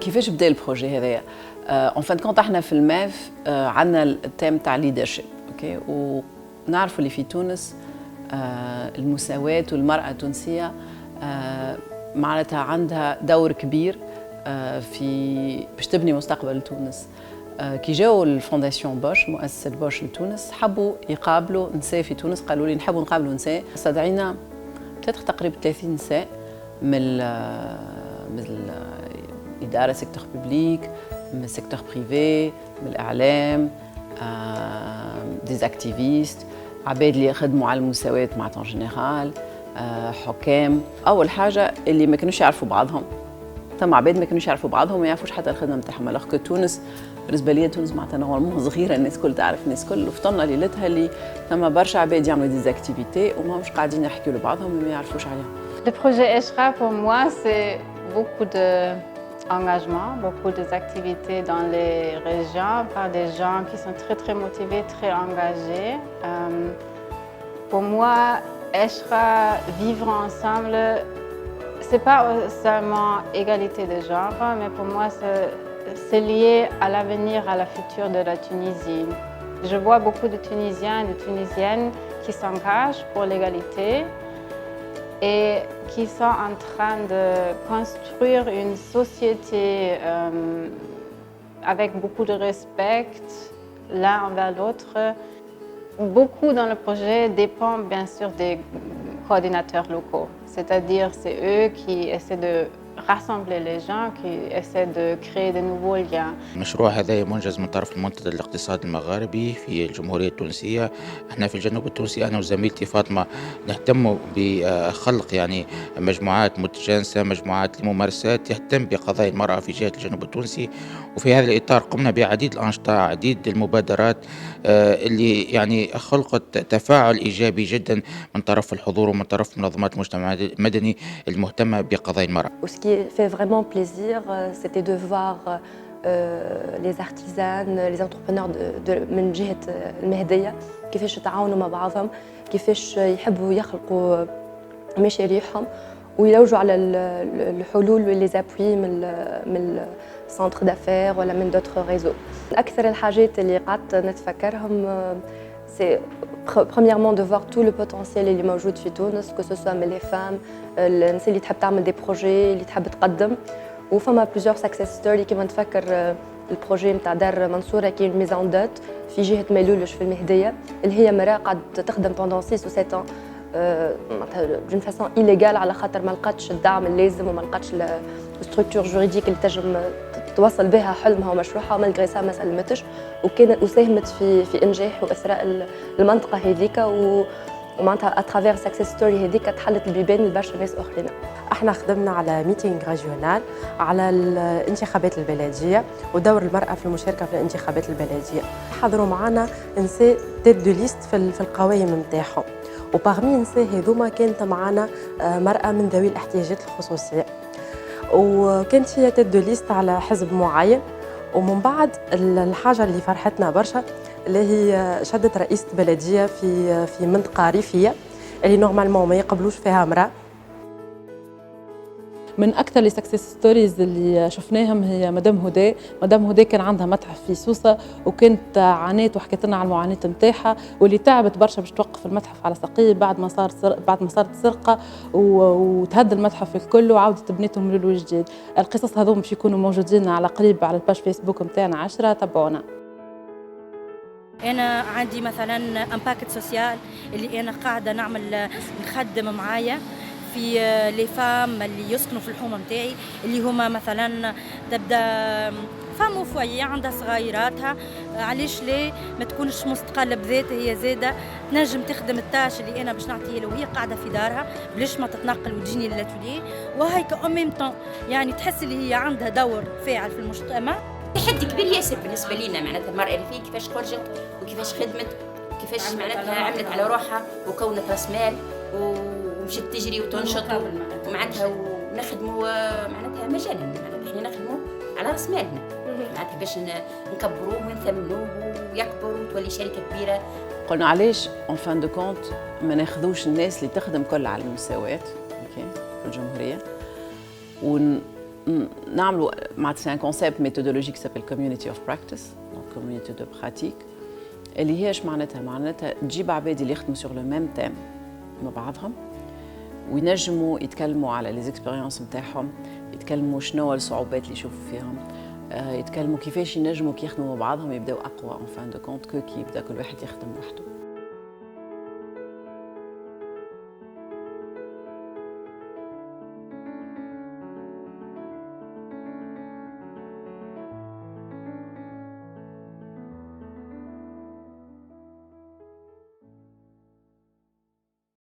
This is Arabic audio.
كيفاش بدا البروجي هذايا؟ اون فان كونت احنا في الماف عندنا التيم تاع ليدرشيب، اوكي، ونعرفوا اللي في تونس المساواة والمرأة التونسية معناتها عندها دور كبير في باش تبني مستقبل تونس. كي جاوا الفونداسيون بوش، مؤسسة بوش لتونس، حبوا يقابلوا نساء في تونس، قالوا لي نحبوا نقابلوا نساء. استدعينا تقريبا 30 نساء من الإدارة سيكتور بوبليك، من السيكتور بريفي، من الإعلام، ديزاكتيفيست، عباد اللي يخدموا على المساواة معناتها جينيرال، حكام. أول حاجة اللي ما كانوش يعرفوا بعضهم، ثم عباد ما كانوش يعرفوا بعضهم وما يعرفوش حتى الخدمة نتاعهم. alors que تونس بالنسبة لي تونس معناتها نورمالمون صغيرة، الناس كل تعرف الناس كل، وفطرنا ليلتها اللي ثم برشا عباد يعملوا ديزاكتيفيتي وما همش قاعدين يحكيوا لبعضهم وما يعرفوش عليهم. Le projet Eshra, pour moi, c'est beaucoup d'engagement, beaucoup d'activités dans les régions par des gens qui sont très très motivés, très engagés. Pour moi, Eshra, vivre ensemble, c'est pas seulement égalité de genre, mais pour moi, c'est lié à l'avenir, à la future de la Tunisie. Je vois beaucoup de Tunisiens et de Tunisiennes qui s'engagent pour l'égalité et qui sont en train de construire une société avec beaucoup de respect l'un envers l'autre. Beaucoup dans le projet dépend bien sûr des coordinateurs locaux, c'est-à-dire c'est eux qui essaient de rassembler les gens, qui essaient de créer de nouveaux liens. المشروع هذا منجز من طرف المنتدى الاقتصادي المغاربي في الجمهورية التونسية. احنا في الجنوب التونسي أنا وزميلتي فاطمة نهتم بخلق يعني مجموعات متجانسة، مجموعات لممارسات يهتم بقضايا المرأة في جهة الجنوب التونسي، وفي هذا الإطار قمنا بعديد الأنشطة، عديد المبادرات اللي يعني خلقت تفاعل إيجابي جدا من طرف الحضور ومن طرف منظمات المجتمع المدني المهتمة بقضايا المرأة. Ce qui fait vraiment plaisir, c'était de voir les artisanes, les entrepreneurs من جهة المهدية كيفاش يتعاونوا مع بعضهم، كيفاش يحبوا يخلقوا مشاريعهم ويلوجوا على الحلول واللي زابوي من السنتر دافير ولا من دوتر ريزو. أكثر الحاجات اللي قعدت نتفكرهم c'est premièrement de voir tout le potentiel اللي موجود في تونس، que ce soit من les femmes، الناس اللي تحب تعمل des projets اللي تحب تقدم. وفما plusieurs success story كيما نتفكر البروجي نتاع دار منصورة كاين ميزون دوت في جهة ميلولوش في المهدية، اللي هي مرأة قعدت تخدم pendant 6 ou 7 ans d'une façon illégale على خاطر ما لقاتش الدعم اللازم وما لقاتش الستركتور جوريديك اللي تنجم توصل بها حلمها ومشروعها، ومالغري سا ما سلمتش وكانت وساهمت في انجاح واثراء المنطقه هذيك ومعناتها اترافير سكسس ستوري هذيك تحلت البيبان لبرشا ناس اخرين. احنا خدمنا على ميتينغ ريجيونال على الانتخابات البلديه ودور المراه في المشاركه في الانتخابات البلديه. حضروا معنا نساء تيت دو ليست في القوائم نتاعهم، وبارمي النساء هذوما كانت معنا مرأة من ذوي الاحتياجات الخصوصية، وكانت هي تيت دو ليست على حزب معين. ومن بعد الحاجة اللي فرحتنا برشا اللي هي شدت رئيسة بلدية في منطقة ريفية اللي نورمالمون ما يقبلوش فيها امرأة. من اكثر السكسس ستوريز اللي شفناهم هي مدام هدى كان عندها متحف في سوسه وكانت عانت وحكت لنا على المعاناه نتاعها واللي تعبت برشا باش توقف المتحف على ساقيه بعد ما صارت سرقه وتهدى المتحف الكل وعاودت بنيتهم من الجديد. القصص هذوم باش يكونوا موجودين على قريب على الباج فيسبوك نتاعنا 10 تابعونا. أنا عندي مثلا امباكت سوسيال اللي أنا قاعدة نخدم معايا في لي فام اللي يسكنوا في الحومه نتاعي، اللي هما مثلا تبدا فام وفوية عندها صغيراتها، علاش ليه ما تكونش مستقله بذاتها هي زاده تنجم تخدم التاش اللي انا باش نعطيها له وهي قاعده في دارها بلاش ما تتنقل وتجيني للاتولي، وهيك او ميم طون يعني تحس اللي هي عندها دور فاعل في المجتمع. تحدي كبير ياسر بالنسبه لينا، معناتها المراه اللي فيه كيفاش خرجت وكيفاش خدمت وكيفاش معناتها عملت على روحها وكونت راس مال ومشيت تجري وتنشط ومعناتها ونخدموا معناتها مجالنا، معناتها احنا نخدموا على راس مالنا معناتها باش نكبروه ونثمنوه ويكبر وتولي شركه كبيره. قلنا علاش اون فان دو كونت ما ناخذوش الناس اللي تخدم كل على المساواة اوكي في الجمهورية نعملوا معناتها سي ان كونسيبت ميثودولوجيك سابيل كوميونيتي اوف براكتس، دونك كوميونيتي دو براتيك، اللي هي اش معناتها تجيب عباد اللي يخدموا سور لو ميم تيم مع بعضهم وينجموا يتكلموا على لي زيكسبيريونس نتاعهم، يتكلموا شنو الصعوبات اللي يشوفوا فيهم، يتكلموا كيفاش ينجموا كي يخدموا مع بعضهم يبداو اقوى ان فان دو كونت كو كي يبدا كل واحد يخدم وحده.